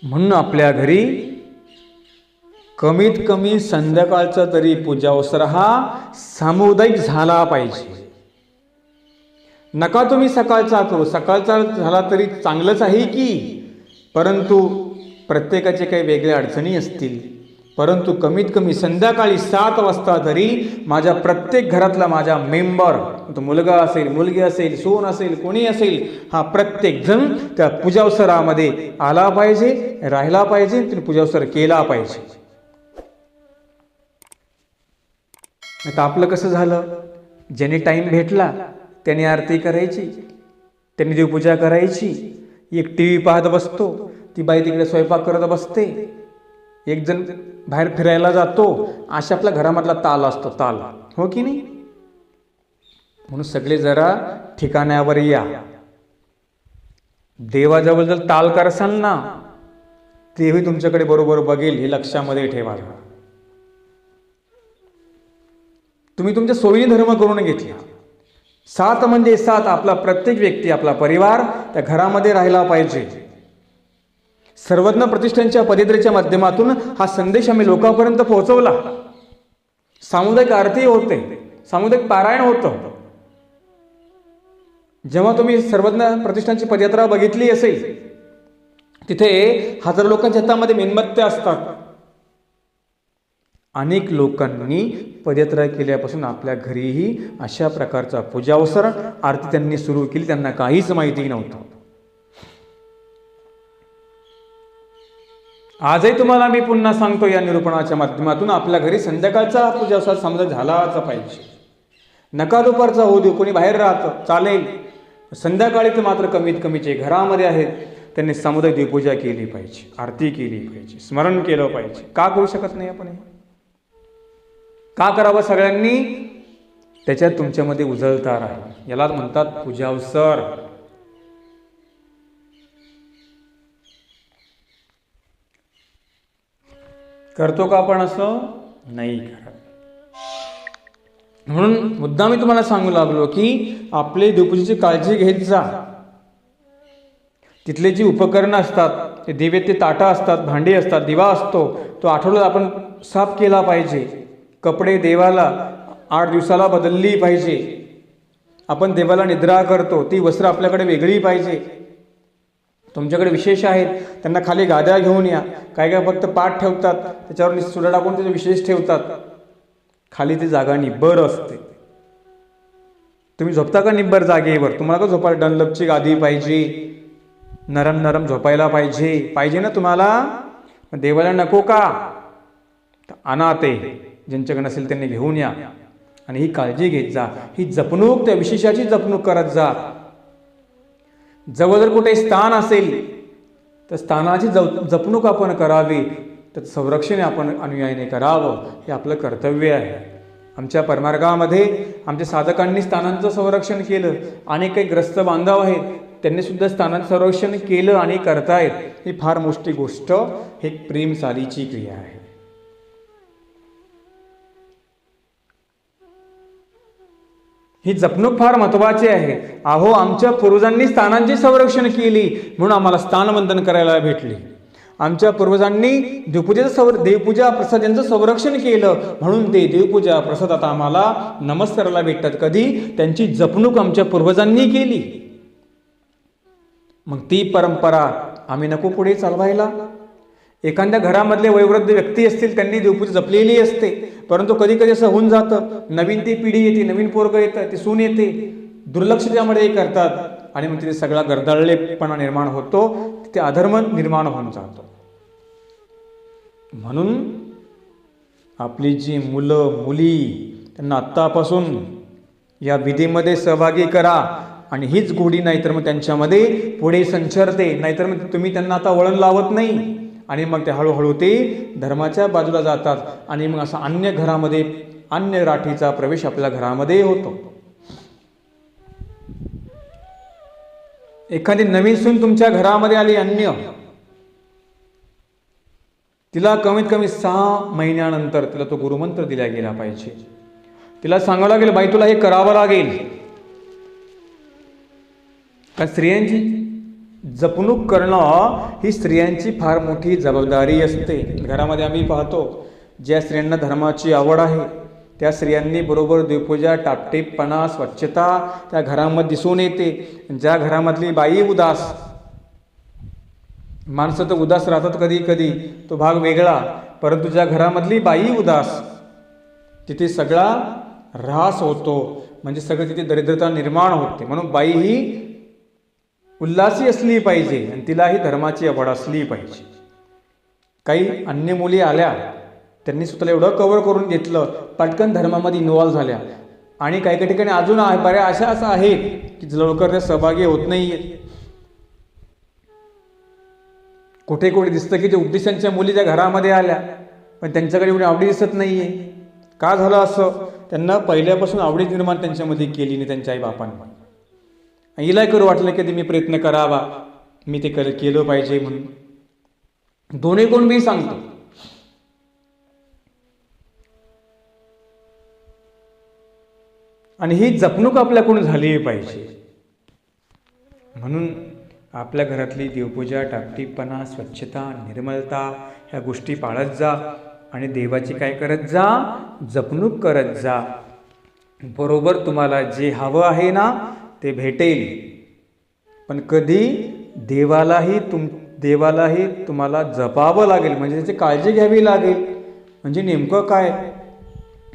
म्हणून आपल्या घरी कमीत कमी संध्याकाळचा तरी पूजावसर हा सामुदायिक झाला पाहिजे. नका तुम्ही सकाळचा करू, सकाळचा झाला तरी चांगलंच आहे की, परंतु प्रत्येकाचे काही वेगळ्या अडचणी असतील. परंतु कमीत कमी संध्याकाळी 7 वाजता तरी माझ्या प्रत्येक घरातला माझा मेंबर, तो मुलगा असेल, मुलगी असेल, सून असेल, कोणी असेल, हा प्रत्येक जण त्या पूजावसरामध्ये आला पाहिजे, राहिला पाहिजे, त्याने पूजावसर केला पाहिजे. आता आपलं कसं झालं? ज्याने टाईम भेटला त्याने आरती करायची, त्यांनी देवपूजा करायची, एक टी व्ही पाहत बसतो, ती बाई तिकडे स्वयंपाक करत बसते, एक जण बाहेर फिरायला जातो. अशा आपल्या घरामधला ताल असतो, ताल, हो की नाही? म्हणून सगळे जरा ठिकाणावर या. देवाजवळ जर ताल करसाल ना, तेही तुमच्याकडे बरोबर बघेल, हे लक्षामध्ये ठेवा. तुम्ही तुमच्या सोयीने धर्म करून घेतला. 7 म्हणजे 7, आपला प्रत्येक व्यक्ती, आपला परिवार त्या घरामध्ये राहिला पाहिजे. सर्वज्ञ प्रतिष्ठानच्या पदयात्रेच्या माध्यमातून हा संदेश आम्ही लोकांपर्यंत पोहोचवला. सामुदायिक आरती होते, सामुदायिक पारायण होतं. जेव्हा तुम्ही सर्वज्ञ प्रतिष्ठानची पदयात्रा बघितली असेल, तिथे हजारो लोकांच्या हातामध्ये मेणबत्त्या असतात. अनेक लोकांनी पदयात्रा केल्यापासून आपल्या घरीही अशा प्रकारचा पूजावसर, आरती त्यांनी सुरू केली. त्यांना काहीच माहिती नव्हतं. आजही तुम्हाला मी पुन्हा सांगतो या निरूपणाच्या माध्यमातून, आपल्या घरी संध्याकाळचा पूजावसर सामुदायिक झालाच पाहिजे. नका दुपारचा होऊ देऊ, कोणी बाहेर राहतं चालेल, संध्याकाळी तर मात्र कमीत कमी जे घरामध्ये आहेत त्यांनी सामुदायिक देवपूजा केली पाहिजे, आरती केली पाहिजे, स्मरण केलं पाहिजे. का करू शकत नाही आपण? का करावं सगळ्यांनी? त्याच्यात तुमच्यामध्ये उजळता राहील. याला म्हणतात पूजावसर. करतो का आपण? असं नाही करत. म्हणून मुद्दा मी तुम्हाला सांगू लागलो की आपले देवपूजेची काळजी घेत जा. तिथले जी उपकरणं असतात, ते दिवे, ते ताटं असतात, भांडी असतात, दिवा असतो, तो आठवड्यात आपण साफ केला पाहिजे. कपडे देवाला 8 दिवसाला बदलली पाहिजे. आपण देवाला निद्रा करतो, ती वस्त्र आपल्याकडे वेगळी पाहिजे. तुमच्याकडे विशेष आहेत, त्यांना खाली गाद्या घेऊन या. काय काय फक्त पाठ ठेवतात, त्याच्यावर सुरा टाकून त्याचे विशेष ठेवतात. खाली ती जागा निब्बर असते. तुम्ही झोपता का निब्बर जागेवर? तुम्हाला का झोपायला डनलपची गादी पाहिजे, नरम नरम झोपायला पाहिजे, पाहिजे ना तुम्हाला? देवाला नको का? आणा ते, ज्यांच्याकडे नसेल त्यांनी घेऊन या आणि ही काळजी घेत जा. ही जपणूक, त्या विशेषाची जपणूक करत जा. जवळ जर कुठे स्थान असेल तर स्थानाची जपणूक आपण करावी, तर संरक्षण आपण अनुयायाने करावं, हे आपलं कर्तव्य आहे. आमच्या परमार्गामध्ये आमच्या साधकांनी स्थानांचं संरक्षण केलं. अनेक काही ग्रस्त बांधव आहेत, त्यांनी सुद्धा स्थानांचं संरक्षण केलं आणि करतायत. ही फार मोठी गोष्ट, ही प्रेम चालीची क्रिया आहे. ही जपणूक फार महत्वाची आहे. अहो, आमच्या पूर्वजांनी स्थानांचे संरक्षण केली म्हणून आम्हाला स्थानवंदन करायला भेटले. आमच्या पूर्वजांनी देवपूजा प्रसाद यांचं संरक्षण केलं म्हणून ते देवपूजा प्रसाद आता आम्हाला नमस्काराला भेटतात. कधी? त्यांची जपणूक आमच्या पूर्वजांनी केली. मग ती परंपरा आम्ही नको पुढे चालवायला? एखाद्या घरामधले वयोवृद्ध व्यक्ती असतील, त्यांनी देवपूजा जपलेली असते, परंतु कधी कधी असं होऊन जातं, नवीन ती पिढी येते, नवीन पोरगं येतं, ती सून येते, दुर्लक्ष त्यामध्ये करतात आणि मग तिथे सगळा गर्दाळलेपणा निर्माण होतो, तिथे अधर्म निर्माण होऊन जातो. म्हणून आपली जी मुलं मुली, त्यांना आत्तापासून या विधीमध्ये सहभागी करा. आणि हीच गोडी, नाहीतर मग त्यांच्यामध्ये पुढे संचरते, नाहीतर मग तुम्ही त्यांना आता वळण लावत नाही आणि मग ते हळूहळू ते धर्माच्या बाजूला जातात आणि मग असा अन्य घरामध्ये, अन्य राठीचा प्रवेश आपल्या घरामध्ये होतो. एखादी नवीन सून तुमच्या घरामध्ये आली अन्य, तिला कमीत कमी 6 महिन्यानंतर तिला तो गुरुमंत्र दिला गेला पाहिजे. तिला सांगावं लागेल, बाई तुला हे करावं लागेल. कारण स्त्रियांची जपणूक करणं ही स्त्रियांची फार मोठी जबाबदारी असते. घरामध्ये आम्ही पाहतो, ज्या स्त्रियांना धर्माची आवड आहे त्या स्त्रियांनी बरोबर देवपूजा, टापटीपपणा, स्वच्छता त्या घरामध्ये दिसून येते. ज्या घरामधली बाई उदास, माणसं तर उदास राहतात कधी कधी, तो भाग वेगळा, परंतु ज्या घरामधली बाई उदास, तिथे सगळा ऱ्हास होतो, म्हणजे सगळं तिथे दरिद्रता निर्माण होते. म्हणून बाई ही उल्हासी असली पाहिजे आणि तिलाही धर्माची आवड असली पाहिजे. काही अन्य मुली आल्या, त्यांनी स्वतःला एवढं कव्हर करून घेतलं, पटकन धर्मामध्ये इन्व्हॉल्व्ह झाल्या. आणि काही काही ठिकाणी अजून बऱ्या अशा असं आहेत की लवकर त्या सहभागी होत नाहीये. कुठे कुठे दिसतं की जे उपदेशांच्या मुली ज्या घरामध्ये आल्या पण त्यांच्याकडे एवढी आवडी दिसत नाहीये. का झालं असं? त्यांना पहिल्यापासून आवडी निर्माण त्यांच्यामध्ये केली नाही त्यांच्या आई बापांनी. हिला करू वाटलं की मी प्रयत्न करावा, मी ते केलं पाहिजे म्हणून. दोन्ही कोण मी सांगतो. आणि ही जपणूक आपल्याकडून झाली पाहिजे. म्हणून आपल्या घरातली देवपूजा, टापटीपणा, स्वच्छता, निर्मलता ह्या गोष्टी पाळत जा आणि देवाची काय करत जा? जपणूक करत जा. बरोबर तुम्हाला जे हवं आहे ना ते भेटेल. पण कधी देवालाही तुम्हाला जपावं लागेल, म्हणजे त्याची काळजी घ्यावी लागेल. म्हणजे नेमकं काय?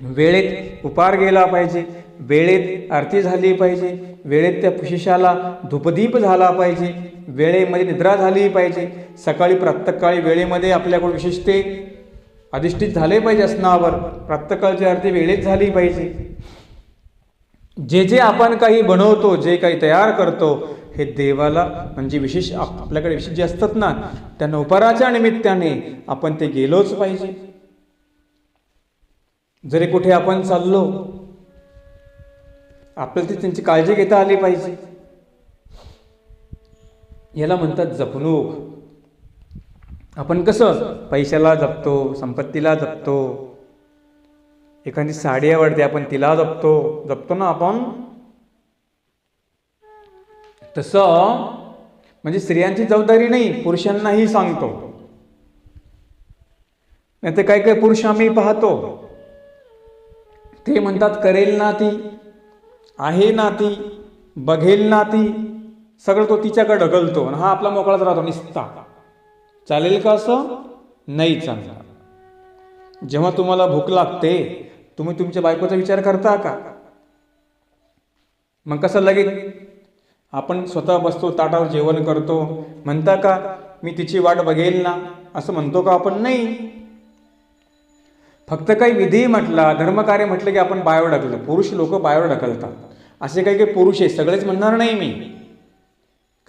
वेळेत उपार गेला पाहिजे, वेळेत आरती झाली पाहिजे, वेळेत त्या विशेषाला धूपदीप झाला पाहिजे, वेळेमध्ये निद्रा झाली पाहिजे, सकाळी प्रातःकाळी वेळेमध्ये आपल्याकडून विशेषते अधिष्ठित झाले पाहिजे असनावर, प्रातःकाळची आरती वेळेत झाली पाहिजे. जे जे आपण काही बनवतो, जे काही तयार करतो, हे देवाला म्हणजे विशेष आपल्याकडे विशेष जे असतात ना त्यांना उपहाराच्या निमित्ताने आपण ते गेलोच पाहिजे. जरी कुठे आपण चाललो, आपल्याला त्यांची काळजी घेता आली पाहिजे. याला म्हणतात जपणूक. आपण कसं पैशाला जपतो, संपत्तीला जपतो, एखादी साडी आवडते आपण तिला जपतो ना आपण. तसं म्हणजे स्त्रियांची जबाबदारी नाही, पुरुषांनाही सांगतो. नाही तर काय काय पुरुष आम्ही पाहतो, ते म्हणतात करेल ना ती, आहे ना ती, बघेल ना ती, सगळं तो तिच्याकडे ढकलतो आणि हा आपला मोकळाच राहतो निस्ता. चालेल का असं? नाही चालणार. जेव्हा तुम्हाला भूक लागते तुम्ही तुमच्या बायकोचा विचार करता का? मग कसं लगेच आपण स्वतः बसतो, ताटावर जेवण करतो, म्हणता का मी तिची वाट बघेल ना, असं म्हणतो का आपण? नाही. फक्त काही विधी म्हटला, धर्मकार्य म्हटलं की आपण बायावर ढकलतो. पुरुष लोक बायावर ढकलतात. असे काही काही पुरुष आहे, सगळेच म्हणणार नाही मी,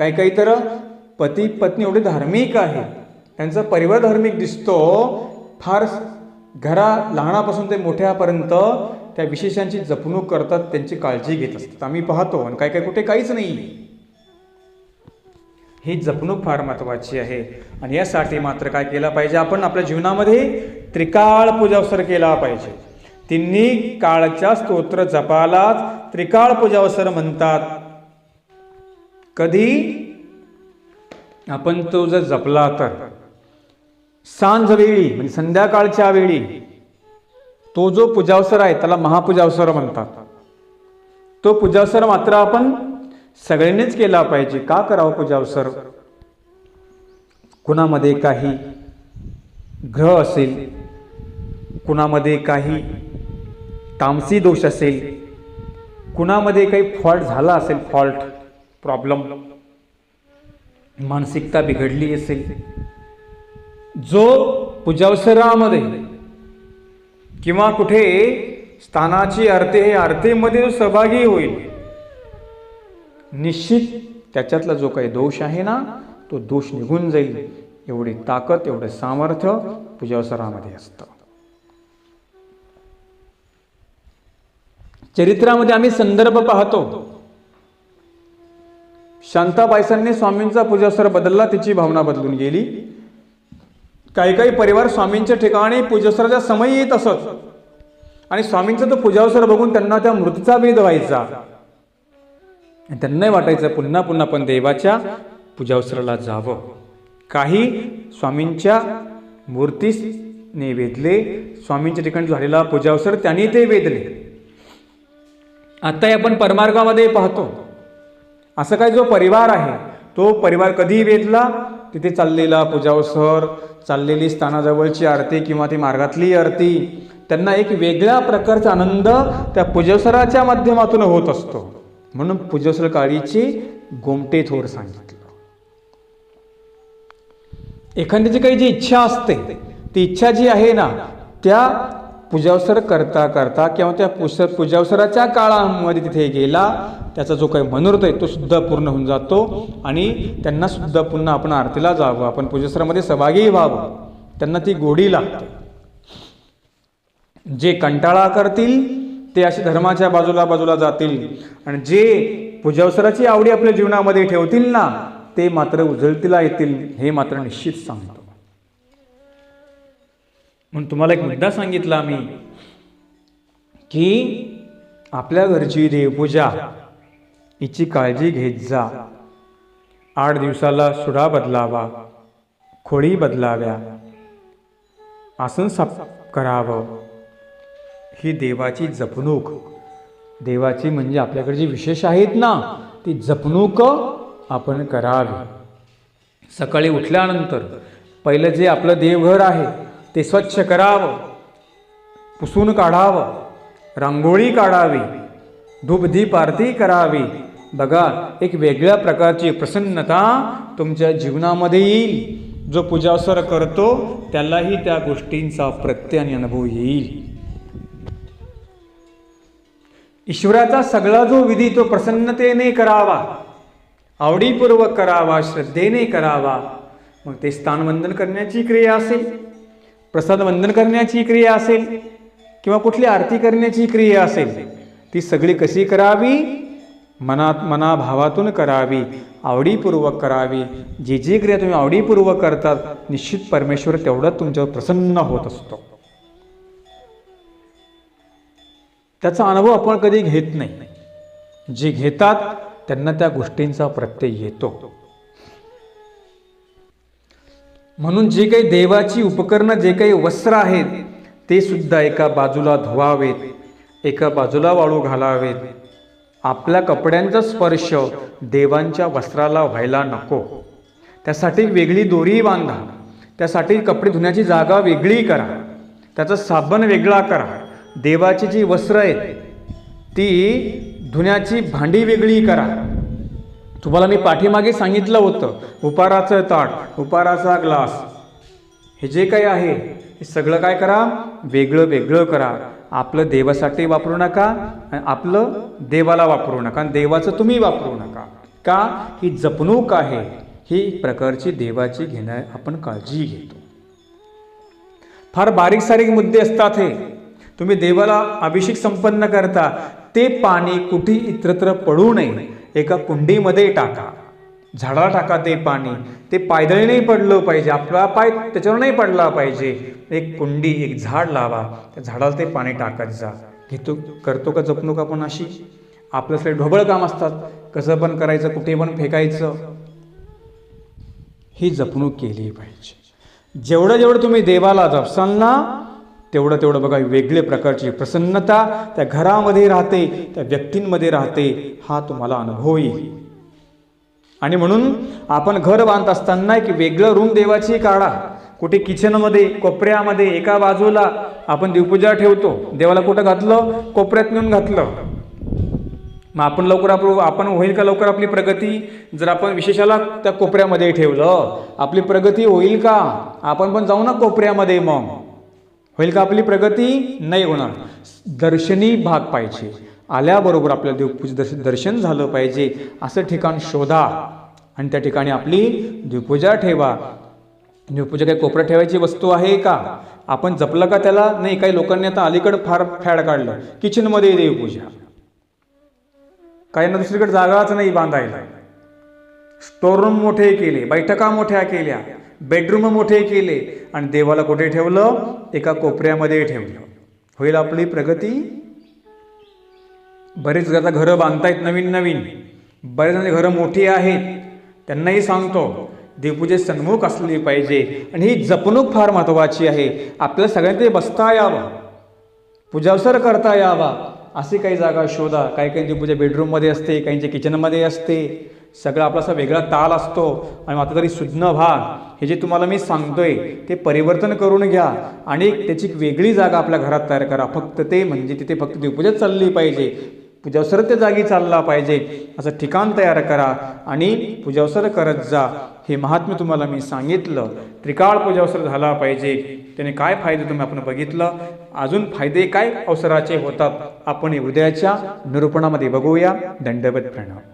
काही काही तर पती पत्नी एवढे धार्मिक आहेत, त्यांचा परिवार धार्मिक दिसतो, फार लहानापासून ते मोठ्यापर्यंत त्या विशेषांची जपणूक करतात, त्यांची काळजी घेत असतात. आम्ही पाहतो. आणि काय काय कुठे काहीच नाही. ही जपणूक फार महत्वाची आहे. आणि यासाठी मात्र काय केलं पाहिजे? आपण आपल्या जीवनामध्ये त्रिकाळ पूजावसर केला पाहिजे. तिन्ही काळच्या स्तोत्र जपालाच त्रिकाळ पूजावसर म्हणतात. कधी आपण तो जर जपला तर सांजवेळी म्हणजे संध्याकाळच्या वेळी तो जो पूजावसर आहे त्याला महापूजावसर म्हणतात. तो पूजावसर मात्र आपण सगळ्यांनीच केला पाहिजे. का करावं पूजावसर? कुणामध्ये काही ग्रह असेल, कुणामध्ये काही तामसी दोष असेल, कुणामध्ये काही फॉल्ट झाला असेल, प्रॉब्लेम, मानसिकता बिघडली असेल, जो पूजावसरामध्ये किंवा कुठे स्थानाची आरती, हे आरतीमध्ये जो सहभागी होईल, निश्चित त्याच्यातला जो काही दोष आहे ना तो दोष निघून जाईल. एवढी ताकद, एवढं सामर्थ्य पूजावसरामध्ये असतं. चरित्रामध्ये आम्ही संदर्भ पाहतो. शांताबाईसांनी स्वामींचा पूजावसर बदलला, तिची भावना बदलून गेली. काही काही परिवार स्वामींच्या ठिकाणी पूजावसराच्या समयी येत असत आणि स्वामींचा तो पूजावसर बघून त्यांना त्या मृतीचा वेध व्हायचा. त्यांनाही वाटायचं पुन्हा पुन्हा पण देवाच्या पूजावसराला जावं. काही स्वामींच्या मूर्तीने वेधले, स्वामींच्या ठिकाणी झालेला पूजावसर त्यांनी ते वेधले. आता आपण परमार्गामध्ये पाहतो असं काय जो परिवार आहे तो परिवार कधी वेधला, तिथे चाललेला पूजावसर, चाललेली स्थानाजवळची आरती किंवा ती मार्गातली आरती, त्यांना एक वेगळ्या प्रकारचा आनंद त्या पूजावसराच्या माध्यमातून होत असतो. म्हणून पूजावसर काळीची गोमटे थोर सांगितलं. एखाद्याची काही जी इच्छा असते ती इच्छा जी आहे ना त्या पूजावसर करता करता किंवा त्या पूजावसराच्या काळामध्ये तिथे गेला, त्याचा जो काही मनोरथ आहे तो सुद्धा पूर्ण होऊन जातो आणि त्यांना सुद्धा पुन्हा आपण आरतीला जावं, आपण पूजावसरामध्ये सहभागी व्हावं, त्यांना ती गोडी लागते. जे कंटाळा करतील ते असे धर्माच्या बाजूला जातील आणि जे पूजावसराची आवडी आपल्या जीवनामध्ये ठेवतील ना ते मात्र उजळतीला येतील, हे मात्र निश्चित सांगतो. म्हणून तुम्हाला एक मुद्दा सांगितला मी की आपल्या घरची देवपूजा हिची काळजी घेत जा. 8 दिवसाला सुडा बदलावा, खोळी बदलाव्या, आसन साफ करावं. ही देवाची जपणूक, देवाची म्हणजे आपल्याकडे जी विशेष आहेत ना ती जपणूक आपण करावी. सकाळी उठल्यानंतर पहिलं जे आपलं देवघर आहे ते स्वच्छ करावं, पुसून काढावं, रांगोळी काढावी, धूपदीप आरती करावी. बघा एक वेगळ्या प्रकारची प्रसन्नता तुमच्या जीवनामध्ये येईल. जो पूजावसर करतो त्यालाही त्या गोष्टींचा प्रत्यय आणि अनुभव येईल. ईश्वराचा सगळा जो विधी तो प्रसन्नतेने करावा, आवडीपूर्वक करावा, श्रद्धेने करावा. मग ते स्थानवंदन करण्याची क्रिया असेल, प्रसाद वंदन करण्याची क्रिया असेल किंवा कुठली आरती करण्याची क्रिया असेल, ती सगळी कशी करावी? मनाभावातून करावी, आवडीपूर्वक करावी. जी जी क्रिया तुम्ही आवडीपूर्वक करतात निश्चित परमेश्वर तेवढा तुमच्यावर प्रसन्न होत असतो. त्याचा अनुभव आपण कधी घेत नाही. जे घेतात त्यांना त्या गोष्टींचा प्रत्यय येतो. म्हणून जे काही देवाची उपकरणं, जे काही वस्त्र आहेत ते सुद्धा एका बाजूला धुवावेत, एका बाजूला वाळू घालावेत. आपल्या कपड्यांचा स्पर्श देवांच्या वस्त्राला व्हायला नको. त्यासाठी वेगळी दोरी बांधा, त्यासाठी कपडे धुण्याची जागा वेगळी करा, त्याचा साबण वेगळा करा. देवाची जी वस्त्र आहेत ती धुण्याची भांडी वेगळी करा. तुम्हाला मी पाठीमागे सांगितलं होतं उपाराचं ताट, उपाराचा ग्लास, हे जे काही आहे हे सगळं काय करा, वेगळं वेगळं करा. आपलं देवासाठी वापरू नका, आपलं देवाला वापरू नका, देवाचं तुम्ही वापरू नका. का? ही जपणूक आहे, ही प्रकारची देवाची घेण्या आपण काळजी घेतो. फार बारीक सारीक मुद्दे असतात हे. तुम्ही देवाला अभिषेक संपन्न करता ते पाणी कुठे इतरत्र पडू नये, एका कुंडीमध्ये टाका, झाडाला टाका ते पाणी. ते पायदळी नाही पडलं पाहिजे, आपला पाय त्याच्यावर नाही पडला पाहिजे. एक कुंडी, एक झाड लावा, त्या झाडाला ते पाणी टाकत जा. करतो का जपणूक आपण अशी? आपलं सगळे ढोबळ काम असतात, कसं पण करायचं, कुठे पण फेकायचं. ही जपणूक केली पाहिजे. जेवढं तुम्ही देवाला जपसाल ना तेवढं बघा वेगळे प्रकारची प्रसन्नता त्या घरामध्ये राहते, त्या व्यक्तींमध्ये राहते. हा तुम्हाला अनुभव येईल. आणि म्हणून आपण घर बांधत असताना एक वेगळं रूम देवाची काढा. कुठे किचनमध्ये, कोपऱ्यामध्ये, एका बाजूला आपण देवपूजा ठेवतो. देवाला कुठं घातलं? कोपऱ्यात नेऊन घातलं. मग आपण होईल का लवकर आपली प्रगती? जर आपण विशेषाला त्या कोपऱ्यामध्ये ठेवलं, आपली प्रगती होईल का? आपण पण जाऊ ना कोपऱ्यामध्ये, मग होईल का आपली प्रगती? नाही होणार. दर्शनी भाग पाहिजे. आल्याबरोबर आपल्याला देवपूजा दर्शन झालं पाहिजे असं ठिकाण शोधा आणि त्या ठिकाणी आपली देवपूजा ठेवा. देवपूजा काही कोपऱ्यात ठेवायची वस्तू आहे का? आपण जपलं का त्याला? नाही. काही लोकांनी आता अलीकडे फार फॅड काढलं, किचनमध्ये देवपूजा. काहींना दुसरीकडे जागाच नाही बांधायला. स्टोररूम मोठे केले, बैठका मोठ्या केल्या, बेडरूम मोठे केले आणि देवाला कुठे ठेवलं? एका कोपऱ्यामध्ये ठेवलं. होईल आपली प्रगती? बरेच घरं बांधतायत नवीन नवीन. बरेच घरं मोठी आहेत. त्यांनाही सांगतो देवपूजेत सन्मुख असली पाहिजे आणि ही जपणूक फार महत्त्वाची आहे. आपल्याला सगळ्यांना ते बसता यावं, पूजावसर करता यावा अशी काही जागा शोधा. काही देवपूजा बेडरूममध्ये असते, काहींच्या किचनमध्ये असते. सगळा आपला असा वेगळा ताल असतो आणि आता तरी सुज्ञ भाग हे जे तुम्हाला मी सांगतोय ते परिवर्तन करून घ्या आणि त्याची वेगळी जागा आपल्या घरात तयार करा. फक्त ते म्हणजे तिथे फक्त देवपूजा चालली पाहिजे, पूजावसर त्या जागी चालला पाहिजे असं ठिकाण तयार करा आणि पूजावसर करत जा. हे महात्म्य तुम्हाला मी सांगितलं. त्रिकाळ पूजावसर झाला पाहिजे. त्याने काय फायदे तुम्ही आपण बघितलं. अजून फायदे काय अवसराचे होतात आपण उद्याच्या निरूपणामध्ये बघूया. दंडवत प्रणाम.